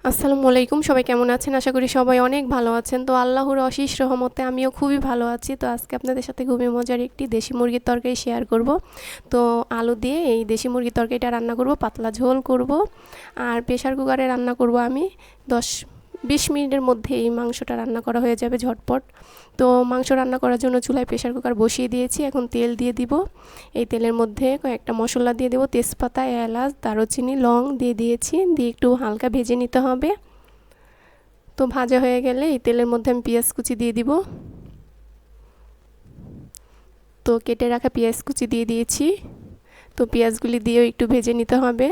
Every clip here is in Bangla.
আসসালামু আলাইকুম, সবাই কেমন আছেন? আশা করি সবাই অনেক ভালো আছেন। তো আল্লাহর অশেষ রহমতে আমিও খুবই ভালো আছি। তো আজকে আপনাদের সাথে খুবই মজার একটি দেশি মুরগির তরকারি শেয়ার করব। তো আলু দিয়ে এই দেশি মুরগির তরকারিটা রান্না করব, পাতলা ঝোল করব আর প্রেসার কুকারে রান্না করব আমি। 10-20 মিনিটের মধ্যে এই মাংসটা রান্না করা হয়ে যাবে ঝটপট। তো মাংস রান্না করার জন্য চুলায় প্রেসার কুকার বসিয়ে দিয়েছি। এখন তেল দিয়ে দিব। এই তেলের মধ্যে কয়েকটা মশলা দিয়ে দেবো, তেজপাতা, এলাচ, দারুচিনি, লং দিয়ে দিয়েছি। দিয়ে একটু হালকা ভেজে নিতে হবে। তো ভাজা হয়ে গেলে এই তেলের মধ্যে আমি পেঁয়াজ কুচি দিয়ে দিব। তো কেটে রাখা পেঁয়াজ কুচি দিয়ে দিয়েছি। তো পেঁয়াজগুলি দিয়েও একটু ভেজে নিতে হবে।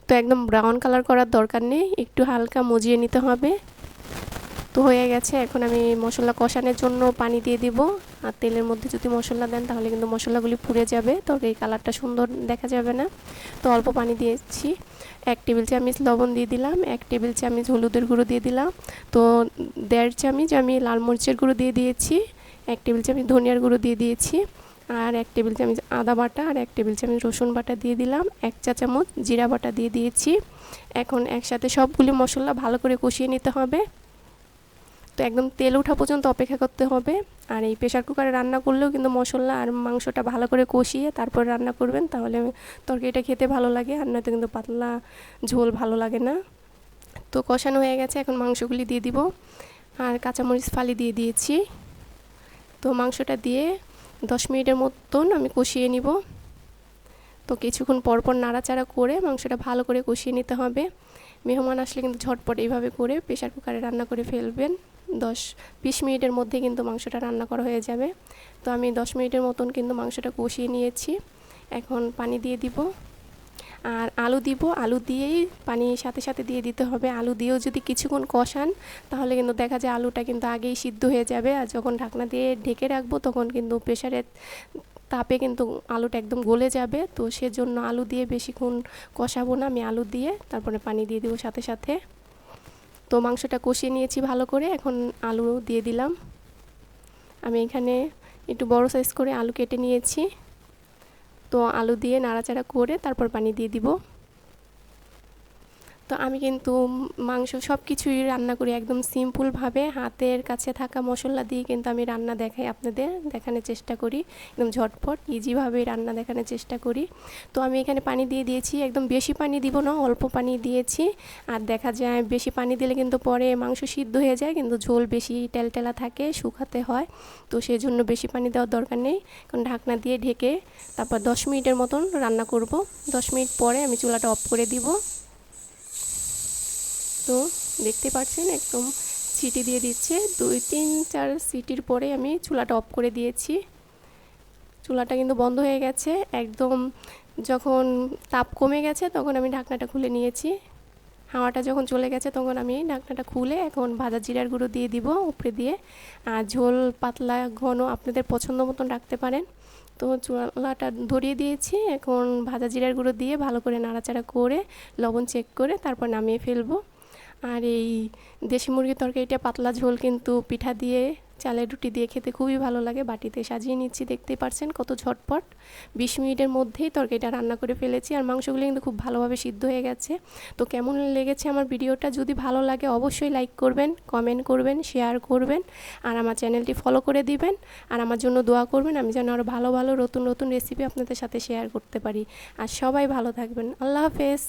তো একদম ব্রাউন কালার করার দরকার নেই, একটু হালকা মজিয়ে নিতে হবে। তো হয়ে গেছে। এখন আমি মশলা কষানোর জন্য পানি দিয়ে দিব। আর তেলের মধ্যে যদি মশলা দেন তাহলে কিন্তু মশলাগুলি পুড়ে যাবে, তরকারির কালারটা সুন্দর দেখা যাবে না। তো অল্প পানি দিয়েছি। 1 টেবিল চামচ লবণ দিয়ে দিলাম, 1 টেবিল চামচ হলুদের গুঁড়ো দিয়ে দিলাম। তো 1.5 চামচ আমি লাল মরিচের গুঁড়ো দিয়ে দিয়েছি, 1 টেবিল চামচ ধনিয়ার গুঁড়ো দিয়ে দিয়েছি, আর 1 টেবিল চামচ আদা বাটা আর 1 টেবিল চামচ রসুন বাটা দিয়ে দিলাম, 1 চা চামচ জিরা বাটা দিয়ে দিয়েছি। এখন একসাথে সবগুলি মশলা ভালো করে কষিয়ে নিতে হবে। তো একদম তেল ওঠা পর্যন্ত অপেক্ষা করতে হবে। আর এই প্রেসার কুকারে রান্না করলেও কিন্তু মশলা আর মাংসটা ভালো করে কষিয়ে তারপর রান্না করবেন, তাহলে তরকারিটা খেতে ভালো লাগে। আর নয়তো কিন্তু পাতলা ঝোল ভালো লাগে না। তো কষানো হয়ে গেছে, এখন মাংসগুলি দিয়ে দিব। আর কাঁচামরিচ ফালি দিয়ে দিয়েছি। তো মাংসটা দিয়ে 10 মিনিটের মতন আমি কষিয়ে নিব। তো কিছুক্ষণ পরপর নাড়াচাড়া করে মাংসটা ভালো করে কষিয়ে নিতে হবে। মেহমান আসলে কিন্তু ঝটপট এইভাবে করে প্রেসার কুকারে রান্না করে ফেলবেন। 10-20 মিনিটের মধ্যে কিন্তু মাংসটা রান্না করা হয়ে যাবে। তো আমি 10 মিনিটের মতন কিন্তু মাংসটা কষিয়ে নিয়েছি। এখন পানি দিয়ে দিব আর আলু দিব। আলু দিয়েই পানির সাথে সাথে দিয়ে দিতে হবে। আলু দিয়েও যদি কিছুক্ষণ কষান তাহলে কিন্তু দেখা যায় আলুটা কিন্তু আগেই সিদ্ধ হয়ে যাবে। আর যখন ঢাকনা দিয়ে ঢেকে রাখবো তখন কিন্তু প্রেসারের তাপে কিন্তু আলুটা একদম গলে যাবে। তো সেজন্য আলু দিয়ে বেশিক্ষণ কষাবো না, আমি আলু দিয়ে তারপরে পানি দিয়ে দেবো সাথে সাথে। তো মাংসটা কষিয়ে নিয়েছি ভালো করে, এখন আলু দিয়ে দিলাম। আমি এখানে একটু বড় সাইজ করে আলু কেটে নিয়েছি। তো আলু দিয়ে নাড়াচাড়া করে তারপর পানি দিয়ে দিব। তো আমি কিন্তু মাংস সব কিছুই রান্না করি একদম সিম্পলভাবে, হাতের কাছে থাকা মশলা দিয়ে কিন্তু আমি রান্না দেখাই, আপনাদের দেখানোর চেষ্টা করি। একদম ঝটপট ইজিভাবে রান্না দেখানোর চেষ্টা করি। তো আমি এখানে পানি দিয়ে দিয়েছি, একদম বেশি পানি দিব না, অল্প পানি দিয়েছি। আর দেখা যায় বেশি পানি দিলে কিন্তু পরে মাংস সিদ্ধ হয়ে যায়, কিন্তু ঝোল বেশি টেলটেলা থাকে, শুকাতে হয়। তো সেই জন্য বেশি পানি দেওয়ার দরকার নেই। কারণ ঢাকনা দিয়ে ঢেকে তারপর 10 মিনিটের মতন রান্না করব। 10 মিনিট পরে আমি চুলাটা অফ করে দিব। তো দেখতে পাচ্ছেন একদম সিটি দিয়ে দিচ্ছে, 2-3-4 সিটির পরে আমি চুলাটা অফ করে দিয়েছি। চুলাটা কিন্তু বন্ধ হয়ে গেছে একদম। যখন তাপ কমে গেছে তখন আমি ঢাকনাটা খুলে নিয়েছি। হাওয়াটা যখন চলে গেছে তখন আমি ঢাকনাটা খুলে এখন ভাজা জিরার গুঁড়ো দিয়ে দিব উপরে দিয়ে। আর ঝোল পাতলা ঘন আপনাদের পছন্দ মতন রাখতে পারেন। তো চুলাটা ধরিয়ে দিয়েছি, এখন ভাজা জিরার গুঁড়ো দিয়ে ভালো করে নাড়াচাড়া করে লবণ চেক করে তারপর নামিয়ে ফেলবো। আর এই দেশি মুরগির তরকারিটা পাতলা ঝোল কিন্তু পিঠা দিয়ে, চালের রুটি দিয়ে খেতে খুবই ভালো লাগে। বাটিতে সাজিয়ে নিচ্ছি, দেখতেই পারছেন কত ঝটপট 20 মিনিটের মধ্যেই তরকারিটা রান্না করে ফেলেছি। আর মাংসগুলো কিন্তু খুব ভালোভাবে সিদ্ধ হয়ে গেছে। তো কেমন লেগেছে আমার ভিডিওটা? যদি ভালো লাগে অবশ্যই লাইক করবেন, কমেন্ট করবেন, শেয়ার করবেন আর আমার চ্যানেলটি ফলো করে দিবেন। আর আমার জন্য দোয়া করবেন, আমি যেন আরও ভালো ভালো নতুন নতুন রেসিপি আপনাদের সাথে শেয়ার করতে পারি। আর সবাই ভালো থাকবেন। আল্লাহ হাফেজ।